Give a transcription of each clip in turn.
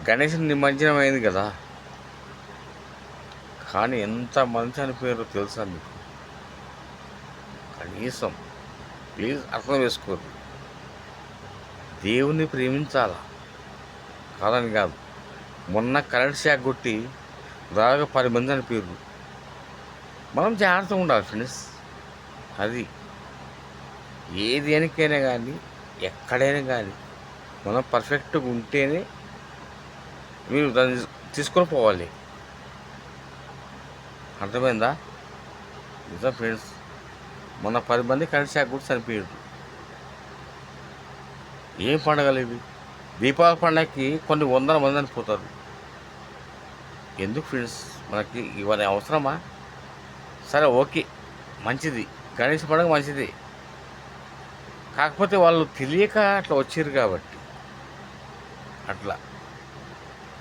గణేషుని నిమజ్జనం అయింది కదా, కానీ ఎంత మంది చనిపోయారో తెలుసా మీకు? కనీసం ప్లీజ్ అర్థం చేసుకోరు. దేవుణ్ణి ప్రేమించాలా, కాదని కాదు. మొన్న కరెంట్ షాక్ కొట్టి దాదాపు 10 మంది చనిపోయారు. మనం జాగ్రత్తగా ఉండాలి ఫ్రెండ్స్. అది ఏ దేనికైనా కానీ, ఎక్కడైనా కానీ మనం పర్ఫెక్ట్గా ఉంటేనే మీరు దాన్ని తీసుకొని పోవాలి. అర్థమైందా? నిజం ఫ్రెండ్స్, మొన్న 10 మంది కరెంట్ షాక్ కూడా చనిపోయారు. ఏం పండగలు ఇవి? దీపావళి పండగకి కొన్ని 100 మంది చనిపోతారు. ఎందుకు ఫ్రెండ్స్? మనకి ఇవన్నీ అవసరమా? సరే, ఓకే, మంచిది, గణేష్ పండుగ మంచిది. కాకపోతే వాళ్ళు తెలియక అట్లా వచ్చారు కాబట్టి అట్లా.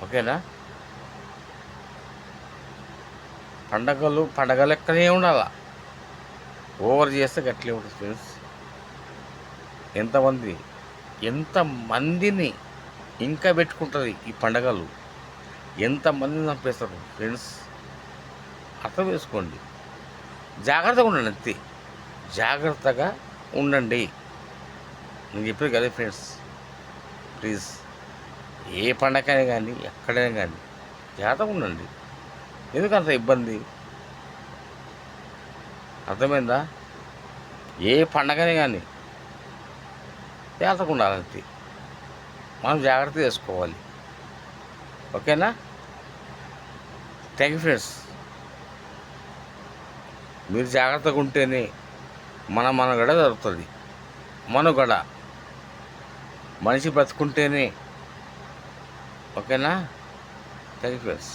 ఓకేనా? పండగ లెక్కనే ఉండాలా. ఓవర్ చేస్తే గట్లే ఉంటుంది ఫ్రెండ్స్. ఎంతమందిని ఇంకా పెట్టుకుంటుంది ఈ పండగలు, ఎంతమందిని చంపేస్తారు ఫ్రెండ్స్. అర్థం చేసుకోండి. జాగ్రత్తగా ఉండండి, అంతే. జాగ్రత్తగా ఉండండి. నేను చెప్పేది కదా ఫ్రెండ్స్. ప్లీజ్, ఏ పండగైనా కానీ, ఎక్కడైనా కానీ జాగ్రత్తగా ఉండండి. ఎందుకు అంత ఇబ్బంది? అర్థమైందా? ఏ పండగనే కానీ జాగ్రత్తగా ఉండాలంతే. మనం జాగ్రత్త చేసుకోవాలి. ఓకేనా? Thank you friends. మీరు జాగ్రత్తగా ఉంటేనే మనుగడ జరుగుతుంది. మనుగడ మనిషి బ్రతుకుంటేనే. ఓకేనా? Thank you friends.